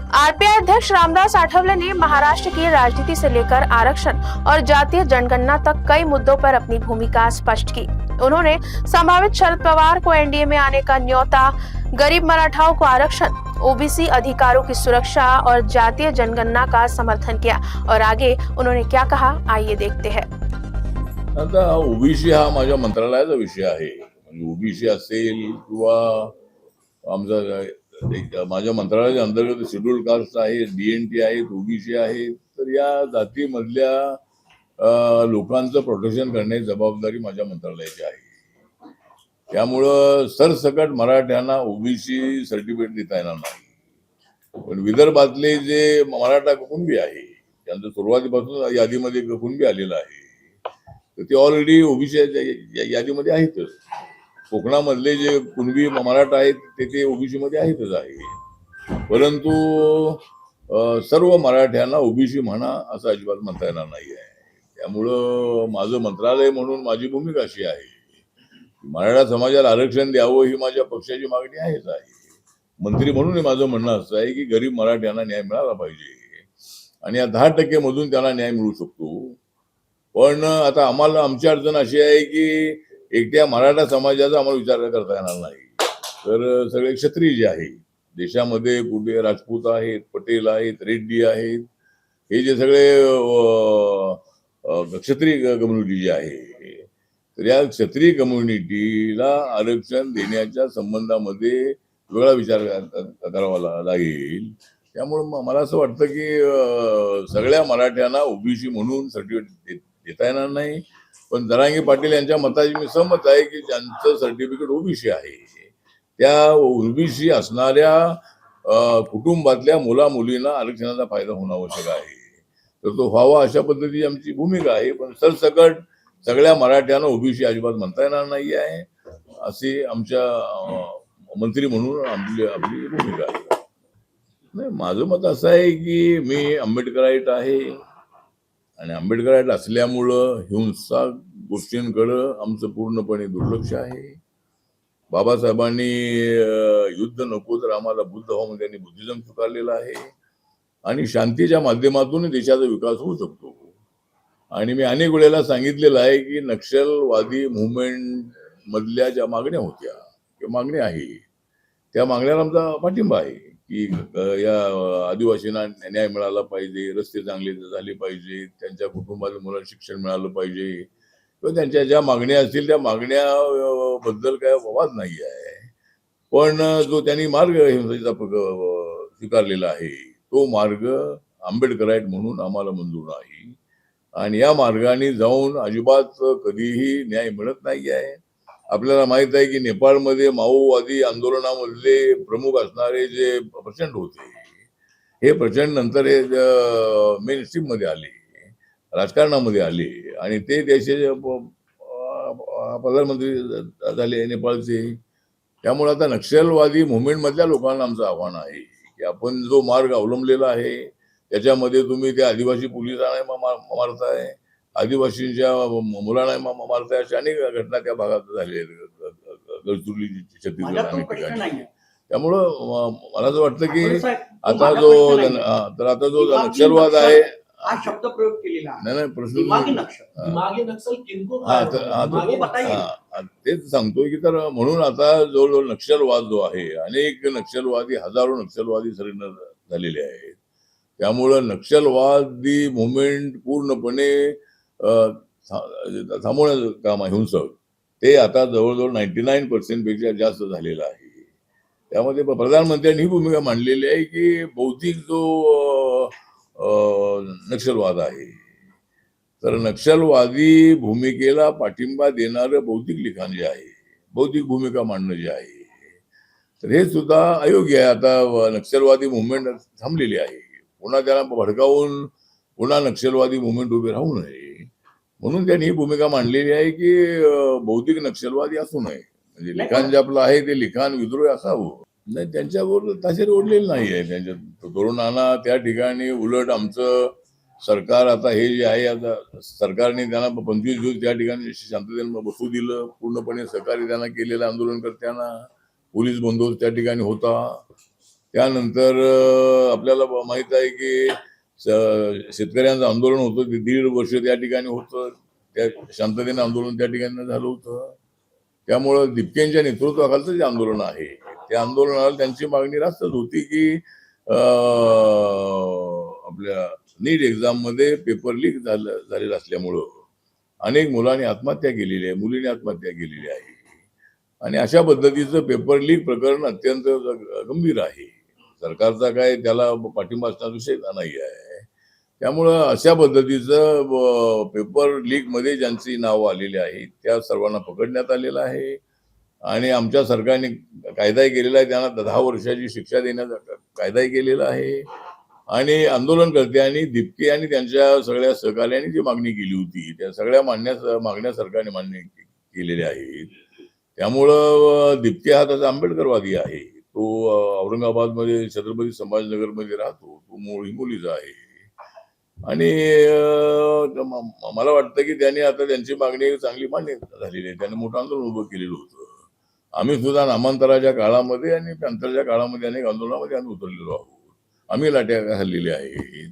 RPI अध्यक्ष रामदास आठवले ने महाराष्ट्र की राजनीति से लेकर आरक्षण और जातीय जनगणना तक कई मुद्दों पर अपनी भूमिका स्पष्ट की। उन्होंने संभावित शरद पवार को एनडीए में आने का न्योता, गरीब मराठाओं को आरक्षण, ओबीसी अधिकारों की सुरक्षा और जातीय जनगणना का समर्थन किया। और आगे उन्होंने क्या कहा, आइए देखते हैं। आता ओबीसी हा माझ्या मंत्रालयाचा विषय आहे। म्हणजे ओबीसी असेल किंवा आमचा माझ्या मंत्रालयाच्या अंतर्गत शेड्यूल कास्ट आहे, डीएनटी आहेत, ओबीसी आहेत, तर या जातीमधल्या लोकांचं प्रोटेक्शन करण्याची जबाबदारी माझ्या मंत्रालयाची आहे। त्यामुळं सरसकट मराठ्यांना ओबीसी सर्टिफिकेट देता येणार नाही। पण विदर्भातले जे मराठा कुटुंबी आहे त्यांचं सुरुवातीपासून यादीमध्ये कुटुंबी आलेलं आहे, तर ते ऑलरेडी ओबीसी यादीमध्ये आहेतच। कोकणामधले जे कुणबी मराठा आहेत ते ओबीसी मध्ये आहेतच आहे। परंतु सर्व मराठ्यांना ओबीसी म्हणा असं अजिबात म्हणता येणार नाही आहे। त्यामुळं माझं मंत्रालय म्हणून माझी भूमिका अशी आहे, मराठा समाजाला आरक्षण द्यावं ही माझ्या पक्षाची मागणी आहेच आहे। मंत्री म्हणून माझं म्हणणं असं आहे की गरीब मराठ्यांना न्याय मिळाला पाहिजे आणि या 10% मधून त्यांना न्याय मिळू शकतो। पण आता आम्हाला आमची अडचण अशी आहे की एकट्या मराठा समाजाचा आम्हाला विचार करता येणार नाही, तर सगळे क्षत्रिय जे आहेत देशामध्ये, कुठे राजपूत आहेत, पटेल आहेत, रेड्डी आहेत, हे जे सगळे क्षत्रिय कम्युनिटी जे आहे, तर या क्षत्रिय कम्युनिटीला आरक्षण देण्याच्या संबंधामध्ये वेगळा विचार करावा लागेल। त्यामुळे मला असं वाटतं की सगळ्या मराठ्यांना ओबीसी म्हणून सर्टिफिकेट देता येणार नाही। पण जरांगे पाटील यांच्या मताशी मी सहमत आहे की ज्यांचं सर्टिफिकेट ओबीसी आहे त्या ओबीसी असणाऱ्या कुटुंबातल्या मुला मुलींना आरक्षणाचा फायदा होणं आवश्यक आहे, तर तो व्हावा अशा पद्धतीची आमची भूमिका आहे। पण सरसकट सगळ्या मराठ्यांना ओबीसी अजिबात म्हणता येणार नाही आहे, अशी आमच्या मंत्री म्हणून आपली भूमिका आहे। नाही, माझं मत असं आहे की मी आंबेडकराईट आहे आणि आंबेडकराईट असल्यामुळं हिंसक गोष्टींकडं आमचं पूर्णपणे दुर्लक्ष आहे। बाबासाहेबांनी युद्ध नको तर आम्हाला बुद्ध व्हा म्हणून त्यांनी बुद्धिझम स्वीकारलेला आहे आणि शांतीच्या माध्यमातून देशाचा विकास होऊ शकतो। आणि मी अनेक वेळेला सांगितलेलं आहे की नक्षलवादी मुवमेंट मधल्या ज्या मागण्या होत्या किंवा मागण्या आहे त्या मागण्याला आमचा पाठिंबा आहे की या आदिवासींना न्याय मिळाला पाहिजे, रस्ते चांगले झाले पाहिजे, त्यांच्या कुटुंबाला मुलांना शिक्षण मिळालं पाहिजे, किंवा त्यांच्या ज्या मागण्या असतील त्या मागण्या बद्दल काय वाद नाही आहे। पण जो त्यांनी मार्ग हिंसेचा स्वीकारलेला आहे तो मार्ग आंबेडकराईट म्हणून आम्हाला मंजूर नाही आणि या मार्गाने जाऊन अजिबात कधीही न्याय मिळत नाही आहे। आपल्याला माहित आहे की नेपाळमध्ये माओवादी आंदोलनामधले प्रमुख असणारे जे प्रचंड होते, हे प्रचंड नंतर हे मेन स्ट्रीम मध्ये आले, राजकारणामध्ये आले आणि ते देशाचे प्रधानमंत्री झाले नेपाळचे। त्यामुळे आता नक्षलवादी मुवमेंट मधल्या लोकांना आमचं आव्हान आहे की आपण जो मार्ग अवलंबलेला आहे त्याच्यामध्ये तुम्ही त्या आदिवासी पोलिसांना मारताय, आदिवासींच्या मुलांना मारताय, अशा अनेक घटना त्या भागात झाल्या गडचिरोली, छत्तीसगड अनेक ठिकाणी। त्यामुळं मला असं वाटतं की आता जो नक्षलवाद आहे हा शब्द प्रयोग केलेला नाही प्रश्न तेच सांगतोय की तर म्हणून आता जो नक्षलवाद जो आहे, अनेक नक्षलवादी, हजारो नक्षलवादी सरेंडर झालेले आहेत। त्यामुळं नक्षलवादी मुवमेंट पूर्णपणे थांबवण्याचं काम आहे हिंसक, ते आता जवळजवळ 99% पेक्षा जास्त झालेलं आहे। त्यामध्ये प्रधानमंत्र्यांनी ही भूमिका मांडलेली आहे की बौद्धिक जो नक्षलवाद आहे, तर नक्षलवादी भूमिकेला पाठिंबा देणारं बौद्धिक लिखाण जे आहे, बौद्धिक भूमिका मांडणं जे आहे, तर हे सुद्धा अयोग्य आहे। आता नक्षलवादी मुवमेंट थांबलेली आहे, पुन्हा त्याला भडकावून पुन्हा नक्षलवादी मुवमेंट उभी राहू नये म्हणून त्यांनी ही भूमिका मांडलेली आहे की बौद्धिक नक्षलवादी असू नये, म्हणजे लिखाण जे आपलं आहे ते लिखाण विद्रोही असावं। नाही, त्यांच्यावर ताशेर ओढलेलं नाही आहे त्यांच्या तरुणांना त्या ठिकाणी। उलट आमचं सरकार आता हे जे आहे, आता सरकारने त्यांना 25 दिवस त्या ठिकाणी शांततेने बसू दिलं, पूर्णपणे सहकार्य त्यांना केलेलं आंदोलनकर्त्यांना, पोलीस बंदोबस्त त्या ठिकाणी होता त्यानंतर आपल्याला माहित आहे की शेतकऱ्यांचं आंदोलन होतं ते 1.5 वर्ष त्या ठिकाणी होतं, त्या शांततेने आंदोलन त्या ठिकाणी झालं होतं. त्यामुळं दिपकेंच्या नेतृत्वाखालचं जे आंदोलन आहे त्या आंदोलनाला त्यांची मागणी रास्तच होती की आपल्या नीट एक्झाम मध्ये पेपर लीक झालेलं असल्यामुळं अनेक मुलांनी आत्महत्या केलेली आहे, मुलींनी आत्महत्या केलेली आहे आणि अशा पद्धतीचं पेपर लीक प्रकरण अत्यंत गंभीर आहे. सरकारचा काय त्याला पाठिंबा असण्याचा विषय नाही आहे. त्यामुळं अशा पद्धतीचं पेपर लीक मध्ये ज्यांची नावं आलेली आहेत त्या सर्वांना पकडण्यात आलेलं आहे आणि आमच्या सरकारने कायदाही केलेला आहे, त्यांना 10 वर्षाची शिक्षा देण्याचा कायदाही केलेला आहे आणि आंदोलनकर्त्यांनी दिपके आणि त्यांच्या सगळ्या सहकार्याने जी मागणी केली होती त्या सगळ्या मागण्या सरकारने मान्य केलेल्या आहेत. त्यामुळं दिपके हा त्याचा आंबेडकरवादी आहे. तो औरंगाबादमध्ये छत्रपती संभाजीनगरमध्ये राहतो, तो मूळ हिंगोलीचा आहे आणि मला वाटतं की त्यांनी आता त्यांची मागणी चांगली मान्य झालेली आहे. त्यांनी मोठं आंदोलन उभं केलेलं होतं. आम्ही सुद्धा नामांतराच्या काळामध्ये आणि नंतरच्या काळामध्ये अनेक आंदोलनामध्ये आम्ही उतरलेलो आहोत. आम्ही लाट्या हल्लेल्या आहेत.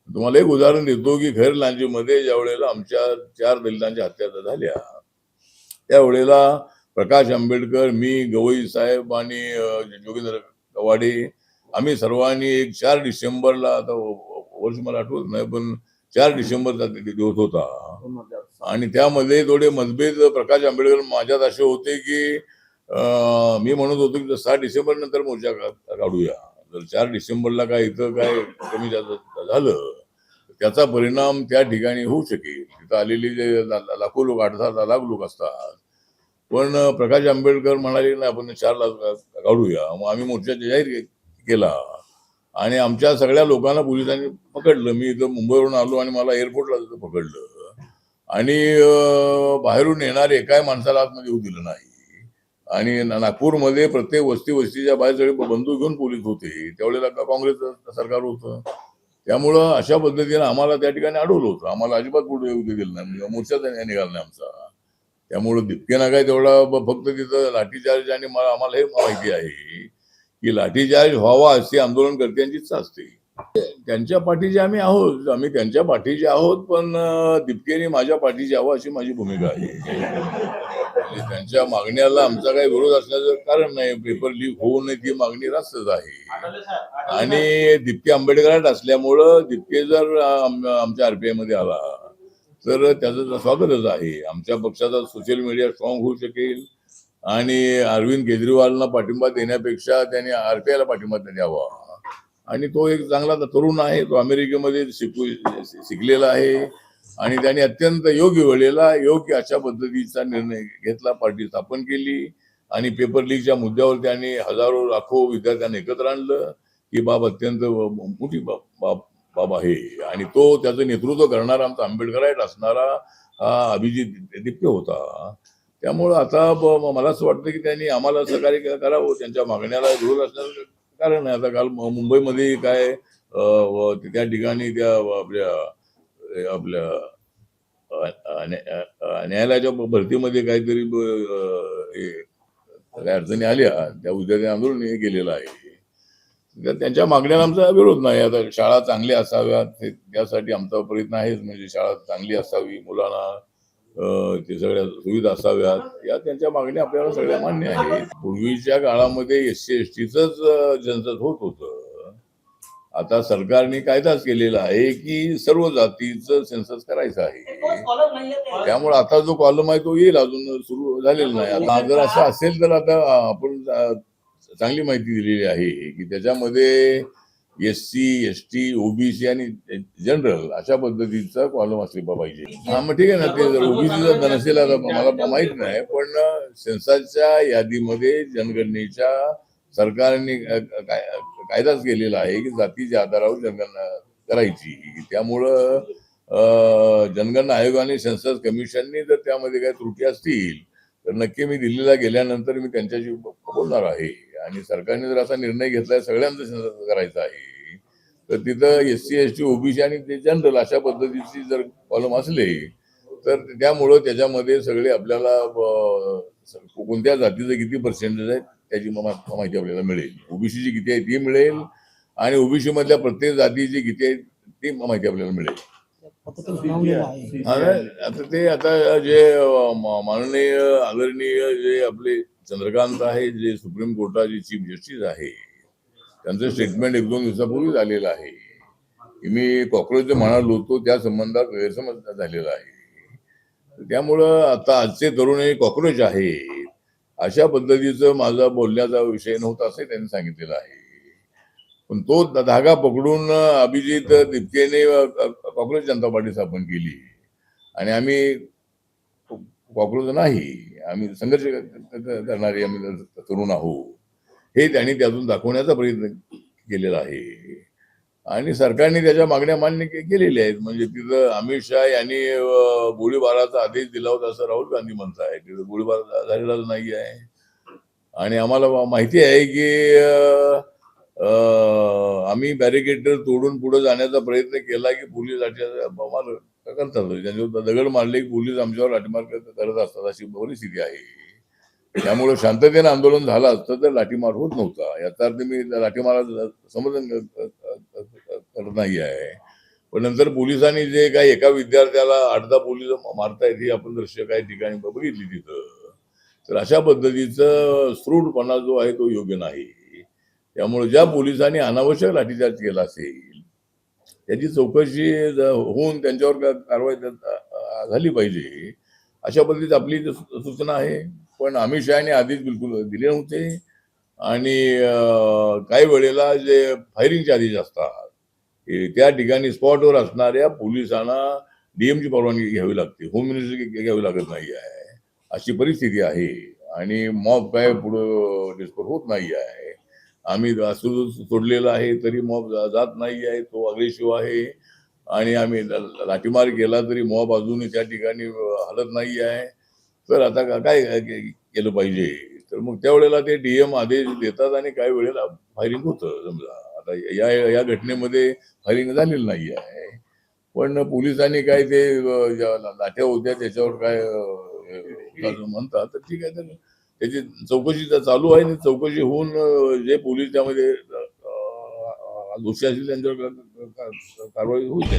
तुम्हाला एक उदाहरण देतो की खैर लांजीमध्ये ज्या वेळेला आमच्या 4 दलितांच्या हत्या झाल्या त्यावेळेला प्रकाश आंबेडकर, मी, गवई साहेब आणि जोगेंद्र कवाडे आम्ही सर्वांनी एक 4 डिसेंबरला, आता वर्ष मला आठवत नाही पण 4 डिसेंबरचा दिवस होता आणि त्यामध्ये थोडे मतभेद प्रकाश आंबेडकर माझ्यात असे होते की मी म्हणत होतो की 6 डिसेंबर नंतर मोर्चा काढूया. जर 4 डिसेंबरला काय इथं काय कमी जास्त झालं त्याचा परिणाम त्या ठिकाणी होऊ शकेल. तिथं आलेली जे लाखो लोक 8-10 लाख लोक असतात. पण प्रकाश आंबेडकर म्हणाले नाही आपण 4 लाख काढूया. मग आम्ही मोर्चा जाहीर केला आणि आमच्या सगळ्या लोकांना पोलिसांनी पकडलं. मी इथं मुंबईवरून आलो आणि मला एअरपोर्टला पकडलं आणि बाहेरून येणारे एकाही माणसाला आतमध्ये येऊ दिलं नाही आणि नागपूरमध्ये प्रत्येक वस्तीच्या बाहेर सगळे बंदूक घेऊन पोलीस होते. त्यावेळेला काँग्रेसचं सरकार होतं. त्यामुळं अशा पद्धतीने आम्हाला त्या ठिकाणी अडवलं होतं. आम्हाला अजिबात पुढे येऊ दिलं नाही, मोर्चाच निघाला नाही आमचा. त्यामुळं दिपकेना काय तेवढा फक्त तिथं लाठीचार्ज आणि आम्हाला हे माहिती आहे की लाठीचार्ज व्हावा अशी आंदोलनकर्त्यांची इच्छा असते. त्यांच्या पाठीचे आम्ही आहोत, आम्ही त्यांच्या पाठीचे आहोत, पण दिपकेने माझ्या पाठीचे यावं अशी माझी भूमिका आहे. म्हणजे त्यांच्या मागण्याला आमचा काही विरोध असण्याचं कारण नाही. पेपर लीक होऊ नये ती मागणी रास्तच आहे आणि दिपके आंबेडकरात असल्यामुळं दिपके जर आमच्या आरपीआय मध्ये आला तर त्याचं स्वागतच आहे. आमच्या पक्षाचा सोशल मीडिया स्ट्रॉंग होऊ शकेल आणि अरविंद केजरीवालना पाठिंबा देण्यापेक्षा त्यांनी आरपीआयला पाठिंबा द्यावा आणि तो एक चांगला तरुण आहे. तो अमेरिकेमध्ये शिकलेला आहे आणि त्यांनी अत्यंत योग्य वेळेला योग्य अशा पद्धतीचा निर्णय घेतला. पार्टी स्थापन केली आणि पेपर लीकच्या मुद्द्यावर त्यांनी हजारो लाखो विद्यार्थ्यांना एकत्र आणलं. ही बाब अत्यंत मोठी बाब आहे आणि तो त्याचं नेतृत्व करणारा आमचा आंबेडकराईट असणारा हा अभिजित दिपके होता. त्यामुळं आता मला असं वाटतं की त्यांनी आम्हाला सहकार्य करावं. त्यांच्या मागण्याला विरोध असण्याचं कारण आहे. आता काल मुंबईमध्ये काय त्या ठिकाणी त्या आपल्या न्यायालयाच्या भरतीमध्ये काहीतरी काय अडचणी आल्या, त्या विद्यार्थी आंदोलन हे केलेलं आहे. त्यांच्या मागण्याला आमचा विरोध नाही. आता शाळा चांगल्या असाव्यात त्यासाठी आमचा प्रयत्न आहेच. म्हणजे शाळा चांगली असावी, मुलांना ते सगळ्या सुविधा असाव्यात, या त्यांच्या मागण्या आपल्याला सगळ्या मान्य आहेत. पूर्वीच्या काळामध्ये SC STच जनसत होत होतं. आता सरकारने कायदाच केलेला आहे की सर्व जातीचं सेन्सस करायचं आहे. त्यामुळे आता जो कॉलम आहे तो येईल, अजून सुरू झालेला नाही. आता जर असं असेल तर आता आपण चांगली माहिती दिलेली आहे की त्याच्यामध्ये SC ST OBC आणि जनरल अशा पद्धतीचा कॉलम असले पाहिजे. हा मग ठीक आहे ना, ते जर OBCचा नसेल आता मला माहित नाही, पण सेन्ससच्या यादीमध्ये जनगणनेच्या सरकारने कायदाच केलेला आहे की जातीच्या आधारावर जनगणना करायची. त्यामुळं जनगणना आयोगाने सेन्सस कमिशनने जर त्यामध्ये काही त्रुटी असतील तर नक्की मी दिल्लीला गेल्यानंतर मी त्यांच्याशी बोलणार आहे आणि सरकारने जर असा निर्णय घेतलाय सगळ्यांचं सेन्सस करायचं आहे तर तिथं SC ST OBC आणि ते जनरल अशा पद्धतीची जर कॉलम असले तर त्यामुळं त्याच्यामध्ये सगळे आपल्याला कोणत्या जातीचं किती पर्सेंटेज आहे त्याची माहिती आपल्याला मिळेल. ओबीसीची किती आहे ती मिळेल आणि ओबीसी मधल्या प्रत्येक जातीची किती आहे ती माहिती आपल्याला मिळेल. आता जे माननीय आदरणीय जे आपले चंद्रकांत आहे, जे सुप्रीम कोर्टाचे चीफ जस्टिस आहे, त्यांचं स्टेटमेंट 1-2 दिवसापूर्वी झालेलं आहे. मी कॉक्रोच म्हणालो होतो त्या संबंधात गैरसमज झालेला आहे. त्यामुळं आता आजचे तरुण हे कॉक्रोच आहे अशा पद्धतीचं माझा बोलण्याचा विषय नव्हता असं त्यांनी सांगितलेलं आहे. पण तो धागा पकडून अभिजित दिपकेने कॉक्रोच जनता पार्टी स्थापन केली आणि आम्ही कॉक्रोच नाही, आम्ही संघर्ष करणारे आम्ही तरुण आहोत हे त्यांनी त्यातून दाखवण्याचा प्रयत्न केलेला आहे. आणि सरकारने त्याच्या मागण्या मान्य केलेल्या आहेत. म्हणजे तिथं अमित शहा यांनी गोळीबाराचा आदेश दिला होता असं राहुल गांधी म्हणत आहे. तिथं गोळीबार झालेलाच नाही आहे आणि आम्हाला माहिती आहे की आम्ही बॅरिकेड तोडून पुढे जाण्याचा प्रयत्न केला की पोलीस लाठीमार करतात. त्यांच्यावर दगड मारले की पोलीस आमच्यावर लाठीमार करत असतात अशी परिस्थिती आहे. त्यामुळे शांततेने आंदोलन झालं असतं तर लाठीमार होत नव्हता. याचा अर्थ मी लाठीमाराचं समर्थन करत नाही आहे. पण नंतर पोलिसांनी जे काही एका विद्यार्थ्याला 8-10 पोलीस मारतायत ही आपण दृश्य काही ठिकाणी बघितली तिथं. तर अशा पद्धतीचं स्फुटपणा जो आहे तो योग्य नाही. त्यामुळे ज्या पोलिसांनी अनावश्यक लाठीचार्ज केला असेल त्याची चौकशी होऊन त्यांच्यावर कारवाई झाली पाहिजे अशा पद्धतीत आपली सूचना आहे. पण अमित शहाने आधीच बिलकुल दिले नव्हते आणि काही वेळेला जे फायरिंगचे आदेश असतात त्या ठिकाणी स्पॉटवर असणाऱ्या पोलिसांना डीएमची परवानगी घ्यावी लागते, होम मिनिस्टर घ्यावी लागत नाही आहे अशी परिस्थिती आहे. आणि मॉब काय पुढं डिस्पर होत नाही आहे. आम्ही सोडलेला आहे तरी मॉब जात नाही आहे, तो अग्रेसिव्ह आहे आणि आम्ही लाठीमार केला तरी मॉब अजूनही त्या ठिकाणी हलत नाही आहे. तर आता काय केलं पाहिजे तर मग त्यावेळेला ते डीएम आदेश देतात आणि काही वेळेला फायरिंग होतं. समजा आता या घटनेमध्ये फायरिंग झालेलं नाही आहे पण पोलिसांनी काय ते लाठ्या होत्या त्याच्यावर काय म्हणतात तर ठीक आहे. तर त्याची चौकशी चालू आहे आणि चौकशी होऊन जे पोलीस त्यामध्ये दोषी असतील त्यांच्यावर कारवाई होईल.